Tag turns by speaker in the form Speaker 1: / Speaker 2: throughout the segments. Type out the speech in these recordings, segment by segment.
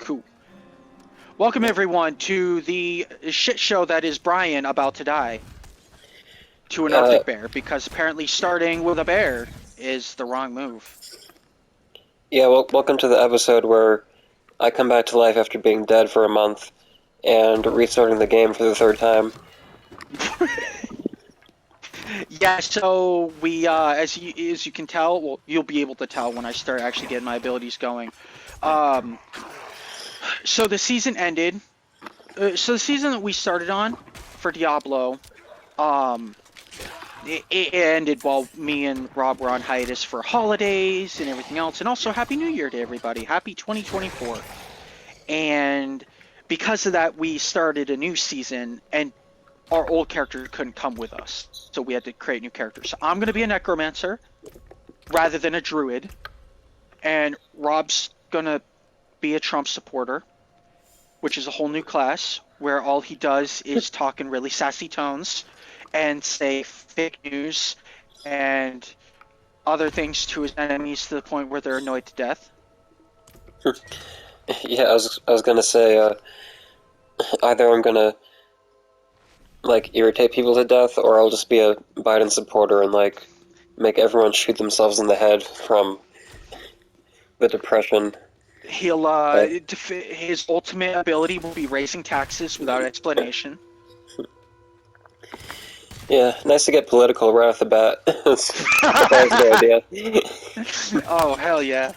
Speaker 1: Cool. Welcome everyone to the shit show that is Brian about to die to an Arctic bear, because apparently starting with a bear is the wrong move.
Speaker 2: Yeah, well, welcome to the episode where I come back to life after being dead for a month and restarting the game for the third time.
Speaker 1: Yeah, so we, as you can tell, well, you'll be able to tell when I start actually getting my abilities going. So the season ended. So the season that we started on for Diablo, it ended while me and Rob were on hiatus for holidays and everything else, and also Happy New Year to everybody. Happy 2024. And because of that, we started a new season, and our old character couldn't come with us, so we had to create new characters. So I'm going to be a necromancer rather than a druid, and Rob's going to be a Trump supporter, which is a whole new class where all he does is talk in really sassy tones and say fake news and other things to his enemies to the point where they're annoyed to death.
Speaker 2: Yeah, I was gonna say, either I'm gonna, irritate people to death, or I'll just be a Biden supporter and, make everyone shoot themselves in the head from the depression.
Speaker 1: He'll, his ultimate ability will be raising taxes without explanation.
Speaker 2: Yeah, nice to get political right off the bat. That was the idea.
Speaker 1: Oh, hell yeah.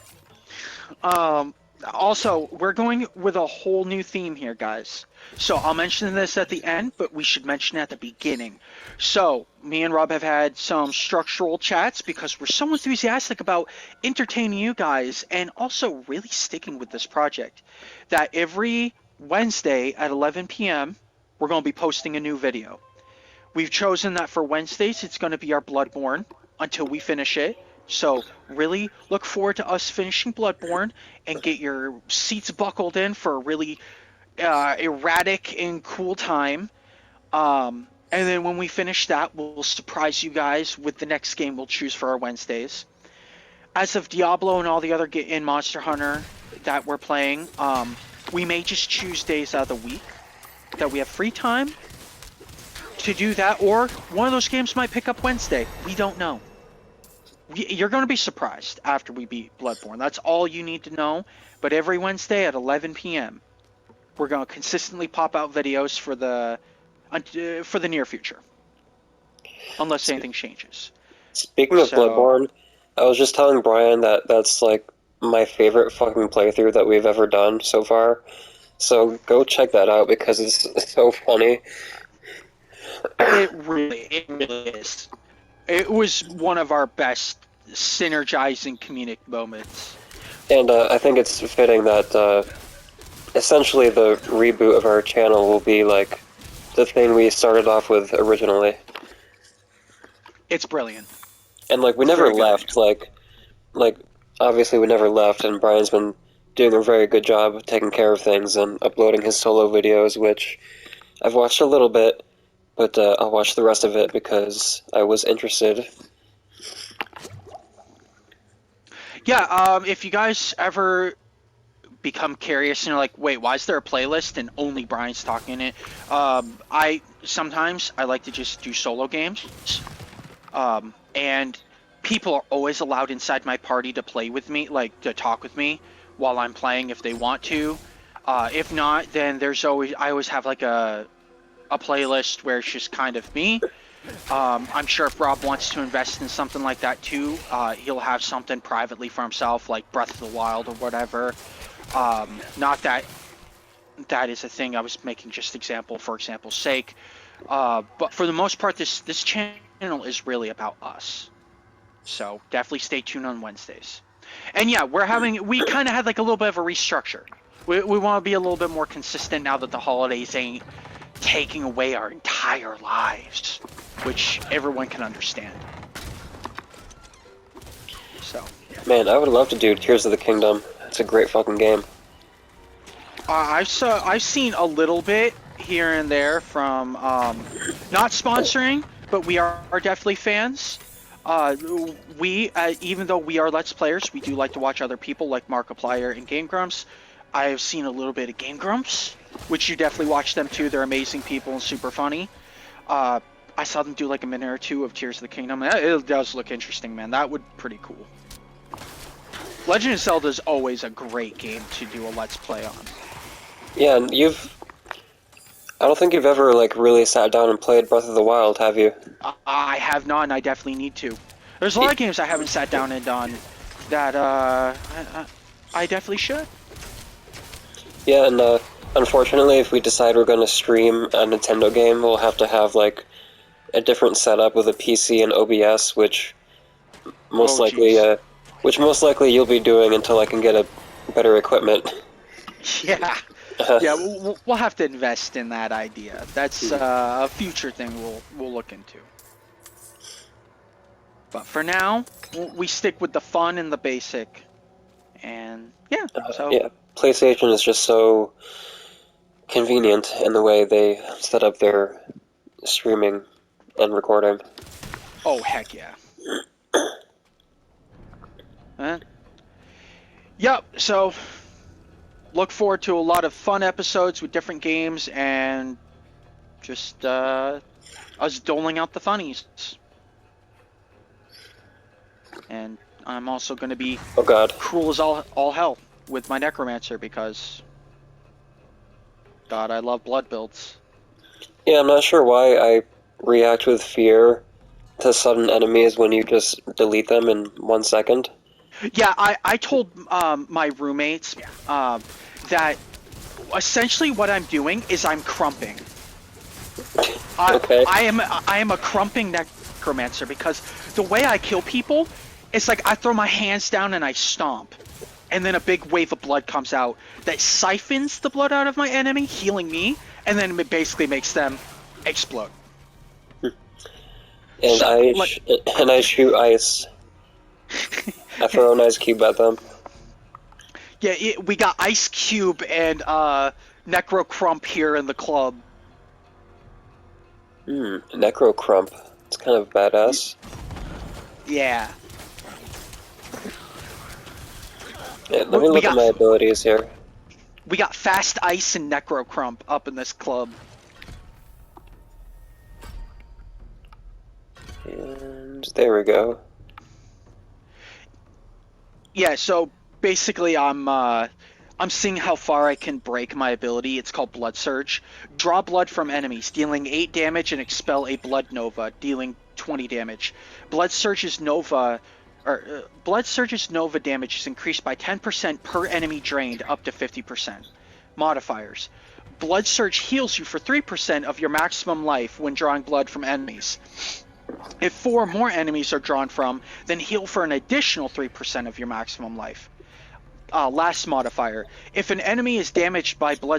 Speaker 1: Also, we're going with a whole new theme here, guys. So I'll mention this at the end, but we should mention it at the beginning. So me and Rob have had some structural chats because we're so enthusiastic about entertaining you guys and also really sticking with this project, that every Wednesday at 11 p.m. we're going to be posting a new video. We've chosen that for Wednesdays it's going to be our Bloodborne until we finish it. So really look forward to us finishing Bloodborne and get your seats buckled in for a really erratic and cool time. And then when we finish that, we'll surprise you guys with the next game we'll choose for our Wednesdays. As of Diablo and all the other in Monster Hunter that we're playing, we may just choose days out of the week that we have free time to do that, or one of those games might pick up Wednesday. We don't know. You're going to be surprised after we beat Bloodborne. That's all you need to know. But every Wednesday at 11 p.m., we're going to consistently pop out videos for the near future, unless anything changes.
Speaker 2: Speaking of Bloodborne, I was just telling Brian that that's my favorite fucking playthrough that we've ever done so far. So go check that out because it's so funny.
Speaker 1: It really is. It was one of our best synergizing comedic moments.
Speaker 2: And I think it's fitting that essentially the reboot of our channel will be the thing we started off with originally.
Speaker 1: It's brilliant.
Speaker 2: And we never left. Obviously we never left, and Brian's been doing a very good job of taking care of things and uploading his solo videos, which I've watched a little bit. But I'll watch the rest of it because I was interested.
Speaker 1: Yeah, if you guys ever become curious and you're like, wait, why is there a playlist and only Brian's talking in it? I like to just do solo games. And people are always allowed inside my party to play with me, to talk with me while I'm playing if they want to. If not, then I always have a playlist where it's just kind of me. I'm sure if Rob wants to invest in something like that too, he'll have something privately for himself, like Breath of the Wild or whatever. Not that that is a thing I was making just for example's sake. But for the most part, this channel is really about us. So definitely stay tuned on Wednesdays. And yeah, we kind of had a little bit of a restructure. We want to be a little bit more consistent now that the holidays ain't taking away our entire lives, which everyone can understand. So,
Speaker 2: man, I would love to do Tears of the Kingdom. It's a great fucking game.
Speaker 1: I've seen a little bit here and there from not sponsoring, but we are definitely fans. Even though we are Let's Players, we do like to watch other people like Markiplier and Game Grumps. I have seen a little bit of Game Grumps, which you definitely watch them too. They're amazing people and super funny. I saw them do like a minute or two of Tears of the Kingdom. It does look interesting, man. That would be pretty cool. Legend of Zelda is always a great game to do a Let's Play on.
Speaker 2: Yeah, and I don't think you've ever like really sat down and played Breath of the Wild, have you?
Speaker 1: I have not, and I definitely need to. There's a lot of games I haven't sat down and done that I definitely should.
Speaker 2: Yeah, and unfortunately, if we decide we're going to stream a Nintendo game, we'll have to have like a different setup with a PC and OBS, which most likely you'll be doing until I can get a better equipment.
Speaker 1: Yeah, yeah, we'll have to invest in that idea. That's a future thing we'll look into. But for now, we stick with the fun and the basic. And yeah, so
Speaker 2: yeah, PlayStation is just so convenient in the way they set up their streaming and recording.
Speaker 1: Oh heck yeah. Yep. So look forward to a lot of fun episodes with different games and just us doling out the funnies. And I'm also going to be cruel as all hell with my Necromancer because, God, I love blood builds.
Speaker 2: Yeah, I'm not sure why I react with fear to sudden enemies when you just delete them in 1 second.
Speaker 1: Yeah, I told my roommates that essentially what I'm doing is I'm crumping.
Speaker 2: Okay.
Speaker 1: I am a crumping Necromancer because the way I kill people, it's like I throw my hands down and I stomp, and then a big wave of blood comes out that siphons the blood out of my enemy, healing me, and then it basically makes them explode.
Speaker 2: And I shoot ice. I throw an ice cube at them.
Speaker 1: Yeah, we got Ice Cube and Necro Crump here in the club.
Speaker 2: Necro Crump. It's kind of badass.
Speaker 1: Yeah.
Speaker 2: Yeah, let me look at my abilities here.
Speaker 1: We got Fast Ice and Necro Crump up in this club.
Speaker 2: And there we go.
Speaker 1: Yeah, so basically I'm seeing how far I can break my ability. It's called Blood Surge. Draw blood from enemies, dealing 8 damage, and expel a Blood Nova, dealing 20 damage. Blood Surge's Nova damage is increased by 10% per enemy drained, up to 50%. Modifiers. Blood Surge heals you for 3% of your maximum life when drawing blood from enemies. If 4 more enemies are drawn from, then heal for an additional 3% of your maximum life. Last modifier. If an enemy is damaged by Blood